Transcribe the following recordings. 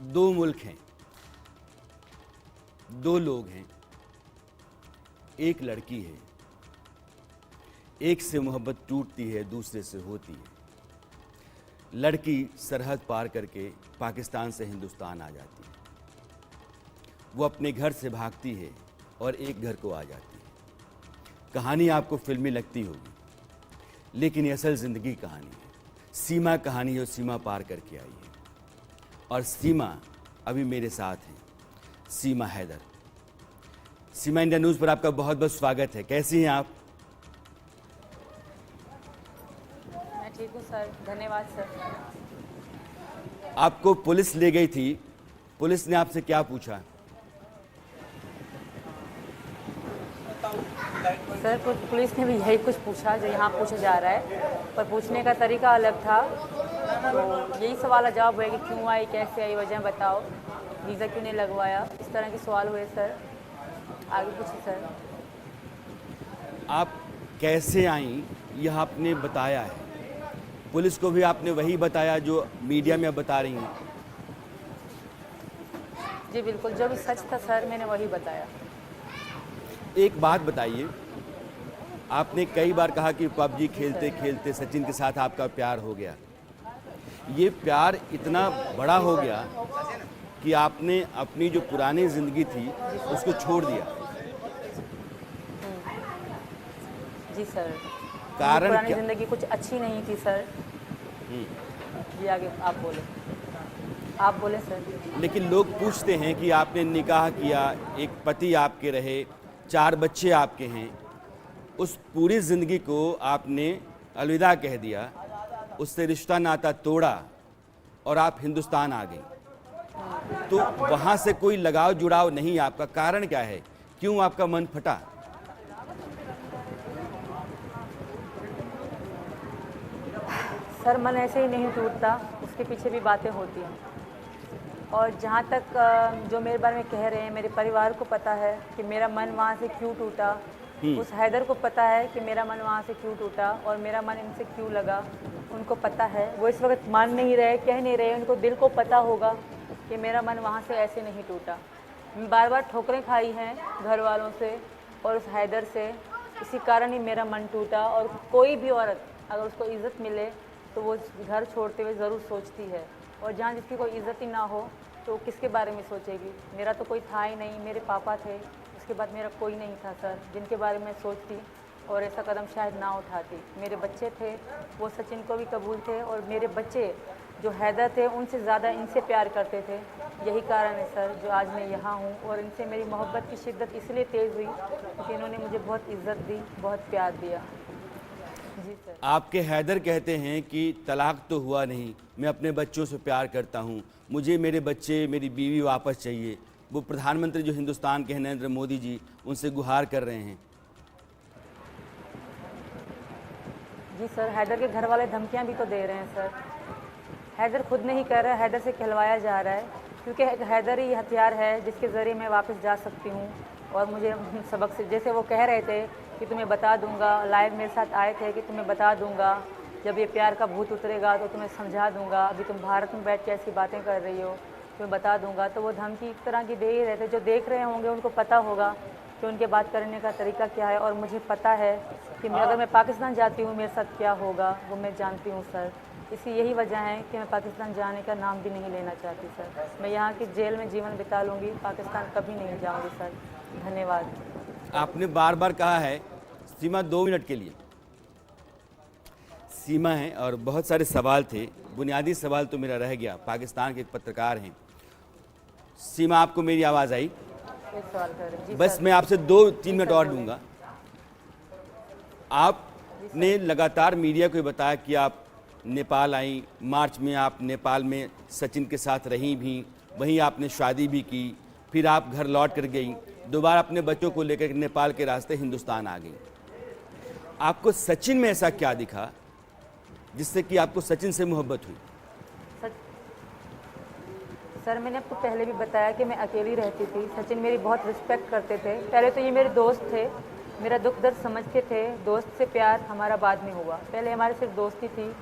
दो मुल्क हैं, दो लोग हैं, एक लड़की है, एक से मोहब्बत टूटती है, दूसरे से होती है। लड़की सरहद पार करके पाकिस्तान से हिंदुस्तान आ जाती है। वो अपने घर से भागती है और एक घर को आ जाती है। कहानी आपको फिल्मी लगती होगी, लेकिन ये असल ज़िंदगी कहानी है। सीमा कहानी है और सीमा पार करके आई है। और सीमा अभी मेरे साथ हैं, सीमा हैदर। सीमा इंडिया न्यूज़ पर आपका बहुत बहुत स्वागत है। कैसी हैं आप? मैं ठीक हूँ सर, धन्यवाद सर। आपको पुलिस ले गई थी, पुलिस ने आपसे क्या पूछा? सर पुलिस ने भी यही कुछ पूछा जो यहाँ पूछा जा रहा है, पर पूछने का तरीका अलग था। तो यही सवाल जवाब हुए कि क्यों आई, कैसे आई, वजह बताओ, वीज़ा क्यों नहीं लगवाया, इस तरह के सवाल हुए सर। आगे पूछिए सर। आप कैसे आई यह आपने बताया है, पुलिस को भी आपने वही बताया जो मीडिया में आप बता रही हैं? जी बिल्कुल, जो भी सच था सर मैंने वही बताया। एक बात बताइए, आपने कई बार कहा कि पबजी खेलते खेलते सचिन के साथ आपका प्यार हो गया। ये प्यार इतना बड़ा हो गया कि आपने अपनी जो पुरानी ज़िंदगी थी उसको छोड़ दिया। जी सर, कारण पुरानी क्या? ज़िंदगी कुछ अच्छी नहीं थी सर। जी आगे आप बोले सर। लेकिन लोग पूछते हैं कि आपने निकाह किया, एक पति आपके रहे, 4 बच्चे आपके हैं, उस पूरी ज़िंदगी को आपने अलविदा कह दिया, उससे रिश्ता नाता तोड़ा और आप हिंदुस्तान आ गई। तो वहाँ से कोई लगाव जुड़ाव नहीं आपका, कारण क्या है? क्यों आपका मन फटा? सर मन ऐसे ही नहीं टूटता, उसके पीछे भी बातें होती हैं। और जहाँ तक जो मेरे बारे में कह रहे हैं, मेरे परिवार को पता है कि मेरा मन वहाँ से क्यों टूटा। उस हैदर को पता है कि मेरा मन वहाँ से क्यों टूटा और मेरा मन इनसे क्यों लगा, उनको पता है। वो इस वक्त मान नहीं रहे, कह नहीं रहे, उनको दिल को पता होगा कि मेरा मन वहाँ से ऐसे नहीं टूटा। बार बार ठोकरें खाई हैं घर वालों से और उस हैदर से, इसी कारण ही मेरा मन टूटा। और कोई भी औरत अगर उसको इज़्ज़त मिले तो वो घर छोड़ते हुए ज़रूर सोचती है, और जहाँ जिसकी कोई इज़्ज़त ही ना हो तो किसके बारे में सोचेगी। मेरा तो कोई था ही नहीं, मेरे पापा थे, उसके बाद मेरा कोई नहीं था सर जिनके बारे में सोचती और ऐसा कदम शायद ना उठाती। मेरे बच्चे थे, वो सचिन को भी कबूल थे, और मेरे बच्चे जो हैदर थे उनसे ज़्यादा इनसे प्यार करते थे। यही कारण है सर जो आज मैं यहाँ हूँ। और इनसे मेरी मोहब्बत की शिद्दत इसलिए तेज़ हुई क्योंकि इन्होंने मुझे बहुत इज़्ज़त दी, बहुत प्यार दिया। जी सर। आपके हैदर कहते हैं कि तलाक तो हुआ नहीं, मैं अपने बच्चों से प्यार करता हूँ, मुझे मेरे बच्चे, मेरी बीवी वापस चाहिए। वो प्रधानमंत्री जो हिंदुस्तान के हैं नरेंद्र मोदी जी, उनसे गुहार कर रहे हैं। जी सर, हैदर के घर वाले धमकियां भी तो दे रहे हैं सर। हैदर खुद नहीं कह रहा है, हैदर से कहलवाया जा रहा है, क्योंकि हैदर ही हथियार है जिसके ज़रिए मैं वापस जा सकती हूँ। और मुझे सबक से, जैसे वो कह रहे थे कि तुम्हें बता दूंगा, लाइव मेरे साथ आए थे कि तुम्हें बता दूंगा, जब ये प्यार का भूत उतरेगा तो तुम्हें समझा दूंगा, अभी तुम भारत में बैठ के ऐसी बातें कर रही हो, तुम्हें बता दूंगा। तो वो धमकी एक तरह की दे ही रहे थे। जो देख रहे होंगे उनको पता होगा कि उनके बात करने का तरीका क्या है। और मुझे पता है कि अगर मैं पाकिस्तान जाती हूँ मेरे साथ क्या होगा, वो मैं जानती हूँ सर। यही वजह है कि मैं पाकिस्तान जाने का नाम भी नहीं लेना चाहती सर। मैं यहाँ की जेल में जीवन बिता लूँगी, पाकिस्तान कभी नहीं जाऊँगी सर। धन्यवाद। आपने बार बार कहा है, सीमा 2 मिनट के लिए सीमा है, और बहुत सारे सवाल थे। बुनियादी सवाल तो मेरा रह गया, पाकिस्तान के एक पत्रकार हैं। सीमा, आपको मेरी आवाज़ आई? एक सवाल कर बस मैं आपसे 2-3 मिनट और लूँगा। आपने लगातार मीडिया को बताया कि आप नेपाल आई, मार्च में आप नेपाल में सचिन के साथ रहीं भी, वहीं आपने शादी भी की, फिर आप घर लौट कर गई, दोबारा अपने बच्चों को लेकर नेपाल के रास्ते हिंदुस्तान आ गई। आपको सचिन में ऐसा क्या दिखा जिससे कि आपको सचिन से मोहब्बत हुई? सर मैंने आपको पहले भी बताया कि मैं अकेली रहती थी। सचिन मेरी बहुत रिस्पेक्ट करते थे। पहले तो ये मेरे दोस्त थे, मेरा दुख दर्द समझते थे। दोस्त से प्यार हमारा बाद में हुआ, पहले हमारी सिर्फ दोस्ती थी।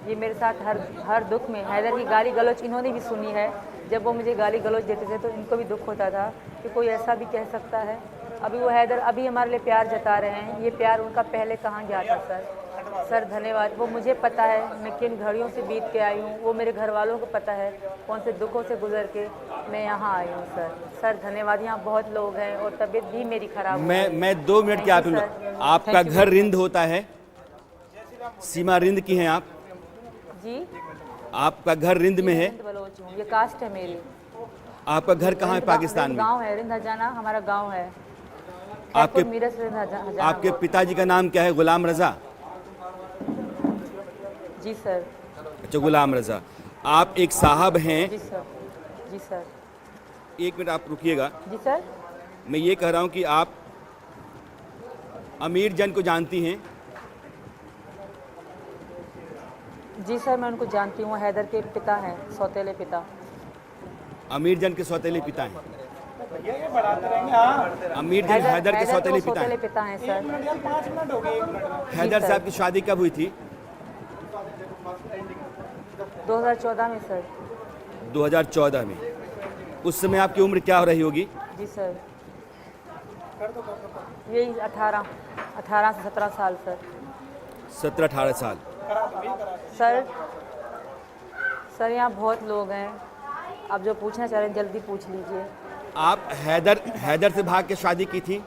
ये मेरे साथ हर दुख में, हैदर की गाली गलौज इन्होंने भी सुनी है। जब वो मुझे गाली गलौज देते थे तो इनको भी दुख होता था कि कोई ऐसा भी कह सकता है। अभी वो हैदर अभी हमारे लिए प्यार जता रहे हैं, ये प्यार उनका पहले कहाँ गया था सर। सर धन्यवाद। वो मुझे पता है मैं किन घड़ियों से बीत के आई हूँ, वो मेरे घर वालों को पता है कौन से दुखों से गुजर के मैं यहाँ आई हूँ सर। सर धन्यवाद। यहाँ बहुत लोग हैं और तबीयत भी मेरी खराब मैं 2 मिनट की आपका घर रिंद होता है? सीमा रिंद की हैं आप? जी, आपका घर रिंद में है? रिंद बलोच हूँ, ये कास्ट है मेरी। आपका घर कहाँ है पाकिस्तान में? गांव है रिंद हजाना, हमारा गांव है। आपके मीरस रिंद हजाना। आपके पिताजी का नाम क्या है? गुलाम रजा? जी सर। अच्छा, गुलाम रजा। आप एक साहब हैं? जी सर। जी सर। 1 मिनट आप रुकिएगा। जी सर। मैं ये कह रहा हूँ कि आप अमीर जन को जानती हैं? जी सर, मैं उनको जानती हूँ। हैदर के पिता हैं, सौतेले पिता। अमीर जन के सौतेले पिता हैं? अमीर जन हैदर के सौतेले पिता हैं? पिता हैं सर। हैदर साहब की शादी कब हुई थी? 2014 में सर। 2014 में। उस समय आपकी उम्र क्या हो रही होगी? जी सर, यही 18 से 17 साल सर। 17-18 साल। सर यहाँ बहुत लोग हैं, आप जो पूछना चाह रहे हैं जल्दी पूछ लीजिए। आप हैदर से भाग के शादी की थी?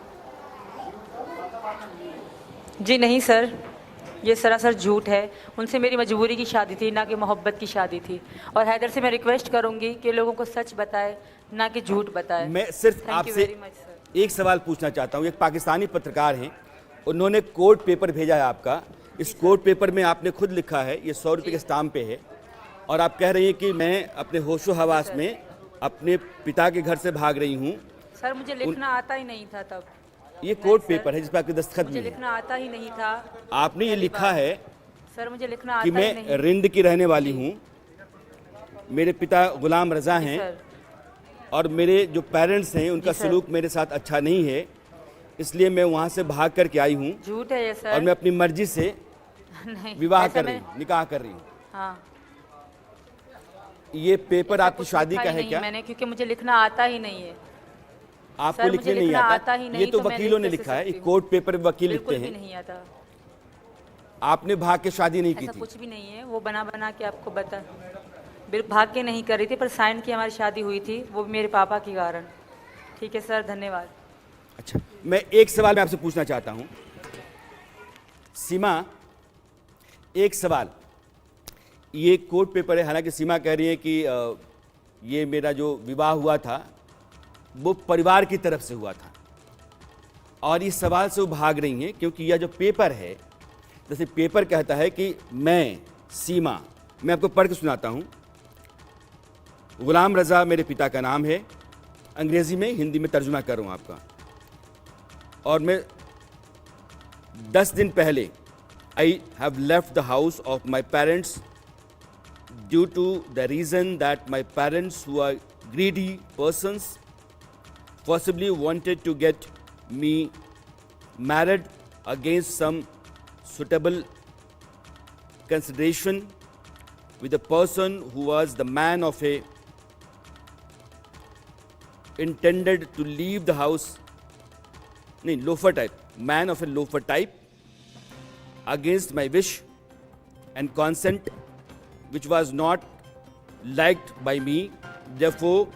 जी नहीं सर, ये सरासर झूठ है। उनसे मेरी मजबूरी की शादी थी, ना कि मोहब्बत की शादी थी। और हैदर से मैं रिक्वेस्ट करूंगी कि लोगों को सच बताए, ना कि झूठ बताए। मैं सिर्फ आपसे एक सवाल पूछना चाहता हूँ। एक पाकिस्तानी पत्रकार हैं, उन्होंने कोर्ट पेपर भेजा है आपका। इस कोर्ट पेपर में आपने खुद लिखा है, ये 100 रुपये के स्टाम्प पे है, और आप कह रही हैं कि मैं अपने होशो हवास में अपने पिता के घर से भाग रही हूँ। सर मुझे लिखना आता ही नहीं था तब। ये कोर्ट पेपर है जिस पर आपके दस्तखत मुझे भी है। लिखना आता ही नहीं था। आपने ये लिखा है सर मुझे लिखना आता कि ही नहीं। मैं रिंद की रहने वाली हूँ, मेरे पिता गुलाम रजा हैं, और मेरे जो पेरेंट्स हैं उनका सलूक मेरे साथ अच्छा नहीं है, इसलिए मैं वहाँ से भाग करके आई हूँ। झूठ है ये सर। और मैं अपनी मर्जी से नहीं, विवाह कर रही हूँ, निकाह कर रही हूँ। हाँ, ये पेपर आपकी शादी का है क्या? मैंने, क्योंकि मुझे लिखना आता ही नहीं है। आपको सर, लिखने मुझे नहीं लिखना आता? आता ही नहीं, ये तो तो मैं वकीलों ने लिख लिखा है, कैसे सकती कोर्ट पेपर वकील लिखते बिल्कुल भी हैं। नहीं आता। आपने भाग के शादी नहीं की ऐसा थी? कुछ भी नहीं है, वो बना के आपको बता। भाग के नहीं कर रही थी, पर साइन की हमारी शादी हुई थी, वो भी मेरे पापा के कारण। ठीक है सर, धन्यवाद। अच्छा, मैं एक सवाल मैं आपसे पूछना चाहता हूँ सीमा, एक सवाल। ये कोर्ट पेपर है, हालांकि सीमा कह रही है कि ये मेरा जो विवाह हुआ था वो परिवार की तरफ से हुआ था, और इस सवाल से वो भाग रही हैं क्योंकि यह जो पेपर है, जैसे पेपर कहता है कि मैं सीमा, मैं आपको पढ़ के सुनाता हूँ। गुलाम रजा मेरे पिता का नाम है, अंग्रेज़ी में हिंदी में तर्जुमा कर रहा हूँ आपका। और मैं 10 दिन पहले I have left the house of my parents due to the reason that my parents who are greedy persons possibly wanted to get me married against some suitable consideration with a person who was the man of a intended to leave the house, loafer type, man of a loafer type, against my wish and consent, which was not liked by me. Therefore,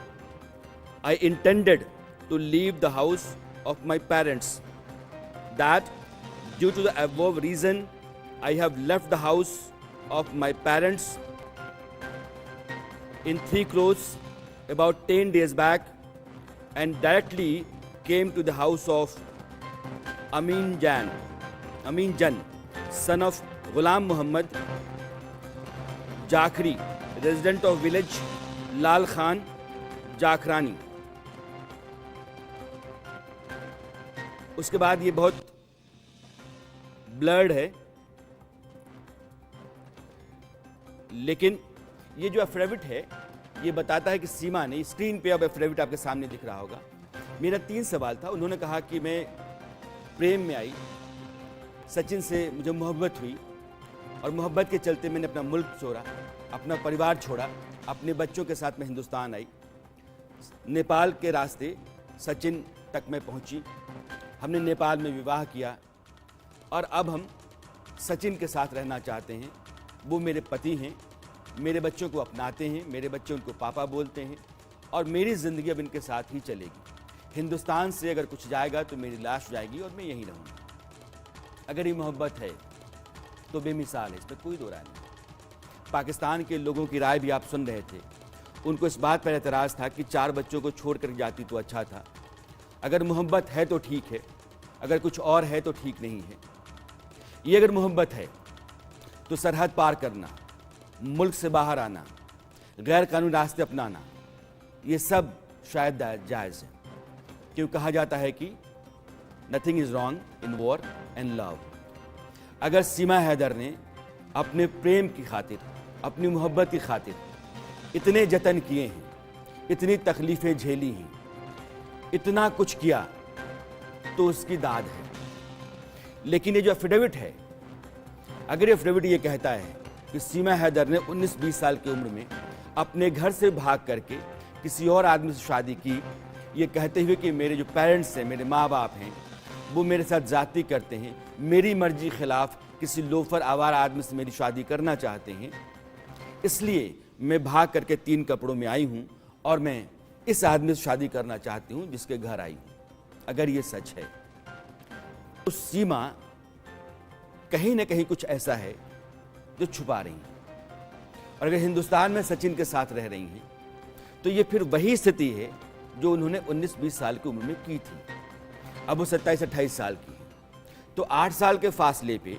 I intended to leave the house of my parents. That due to the above reason, I have left the house of my parents in 3 crores about 10 days back and directly came to the house of Amin Jan, son of Ghulam Muhammad Jakhri, resident of village Lal Khan, Jakhrani. उसके बाद ये बहुत blurred है, लेकिन ये जो affidavit है ये बताता है कि सीमा ने, स्क्रीन पे अब एफिडेविट आपके सामने दिख रहा होगा। मेरा 3 सवाल था। उन्होंने कहा कि मैं प्रेम में आई, सचिन से मुझे मोहब्बत हुई और मोहब्बत के चलते मैंने अपना मुल्क छोड़ा, अपना परिवार छोड़ा, अपने बच्चों के साथ मैं हिंदुस्तान आई। नेपाल के रास्ते सचिन तक मैं पहुंची, हमने नेपाल में विवाह किया और अब हम सचिन के साथ रहना चाहते हैं। वो मेरे पति हैं, मेरे बच्चों को अपनाते हैं, मेरे बच्चे उनको पापा बोलते हैं और मेरी ज़िंदगी अब इनके साथ ही चलेगी। हिंदुस्तान से अगर कुछ जाएगा तो मेरी लाश जाएगी और मैं यहीं रहूँगा। अगर ये मोहब्बत है तो बेमिसाल है, इसमें कोई दो राय नहीं। पाकिस्तान के लोगों की राय भी आप सुन रहे थे, उनको इस बात पर एतराज़ था कि 4 बच्चों को छोड़ कर जाती तो अच्छा था। अगर मोहब्बत है तो ठीक है, अगर कुछ और है तो ठीक नहीं है। ये अगर मोहब्बत है तो सरहद पार करना, मुल्क से बाहर आना, गैर कानूनी रास्ते अपनाना, ये सब शायद जायज़ है। क्यों कहा जाता है कि nothing is wrong in war and love. अगर सीमा हैदर ने अपने प्रेम की खातिर, अपनी मोहब्बत की खातिर इतने जतन किए हैं, इतनी तकलीफ़ें झेली हैं, इतना कुछ किया, तो उसकी दाद है। लेकिन ये जो एफिडेविट है, अगर ये एफिडेविट ये कहता है कि सीमा हैदर ने 19-20 साल की उम्र में अपने घर से भाग करके किसी और आदमी से शादी की, ये कहते हुए कि मेरे जो पेरेंट्स हैं, मेरे माँ बाप हैं, वो मेरे साथ जाती करते हैं, मेरी मर्जी खिलाफ किसी लोफर आवारा आदमी से मेरी शादी करना चाहते हैं, इसलिए मैं भाग करके 3 कपड़ों में आई हूँ और मैं इस आदमी से शादी करना चाहती हूँ जिसके घर आई हूँ। अगर ये सच है तो सीमा कहीं ना कहीं कुछ ऐसा है जो छुपा रही हैं। और अगर हिंदुस्तान में सचिन के साथ रह रही हैं तो ये फिर वही स्थिति है जो उन्होंने 19-20 साल की उम्र में की थी। अब वो 27-28 साल की है। तो 8 साल के फासले पे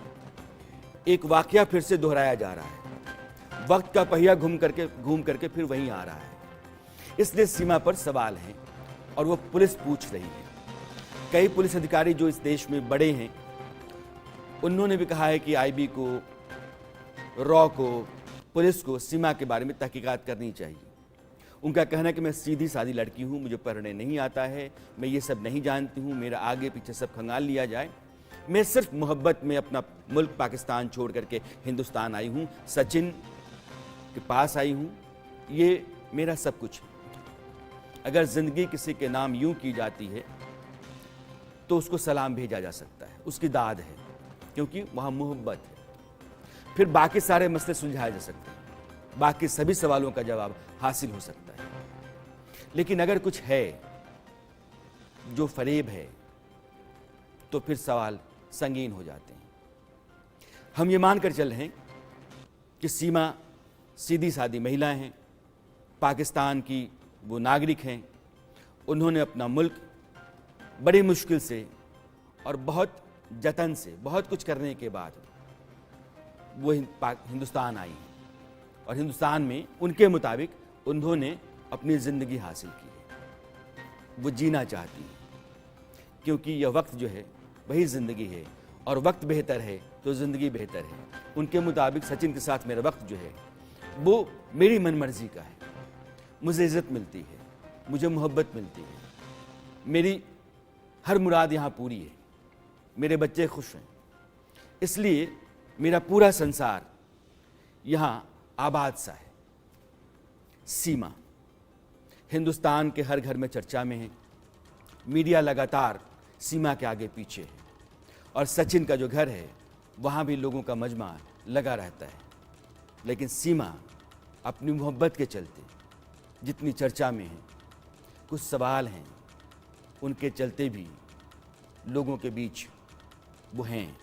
एक वाकया फिर से दोहराया जा रहा है। वक्त का पहिया घूम करके फिर वहीं आ रहा है। इसलिए सीमा पर सवाल हैं और वो पुलिस पूछ रही है। कई पुलिस अधिकारी जो इस देश में बड़े हैं, उन्होंने भी कहा है कि आईबी को, रॉ को, पुलिस को सीमा के बारे में तहकीकात करनी चाहिए। उनका कहना है कि मैं सीधी सादी लड़की हूँ, मुझे पढ़ने नहीं आता है, मैं ये सब नहीं जानती हूँ, मेरा आगे पीछे सब खंगाल लिया जाए, मैं सिर्फ मोहब्बत में अपना मुल्क पाकिस्तान छोड़ करके हिंदुस्तान आई हूँ, सचिन के पास आई हूँ, ये मेरा सब कुछ है। अगर ज़िंदगी किसी के नाम यूं की जाती है तो उसको सलाम भेजा जा सकता है, उसकी दाद है, क्योंकि वहाँ मोहब्बत है। फिर बाकी सारे मसले सुलझाए जा सकते हैं, बाकी सभी सवालों का जवाब हासिल हो सकता है। लेकिन अगर कुछ है जो फरेब है तो फिर सवाल संगीन हो जाते हैं। हम ये मानकर चल रहे हैं कि सीमा सीधी सादी महिला हैं, पाकिस्तान की वो नागरिक हैं, उन्होंने अपना मुल्क बड़ी मुश्किल से और बहुत जतन से, बहुत कुछ करने के बाद वो हिंदुस्तान आई हैं और हिंदुस्तान में उनके मुताबिक उन्होंने अपनी ज़िंदगी हासिल की है। वो जीना चाहती हैं क्योंकि यह वक्त जो है वही ज़िंदगी है और वक्त बेहतर है तो ज़िंदगी बेहतर है। उनके मुताबिक सचिन के साथ मेरा वक्त जो है वो मेरी मनमर्जी का है, मुझे इज़्ज़त मिलती है, मुझे मोहब्बत मिलती है, मेरी हर मुराद यहाँ पूरी है, मेरे बच्चे खुश हैं, इसलिए मेरा पूरा संसार यहाँ आबाद सा है। सीमा हिंदुस्तान के हर घर में चर्चा में है, मीडिया लगातार सीमा के आगे पीछे है और सचिन का जो घर है वहाँ भी लोगों का मजमा लगा रहता है। लेकिन सीमा अपनी मोहब्बत के चलते जितनी चर्चा में है, कुछ सवाल हैं, उनके चलते भी लोगों के बीच वो हैं।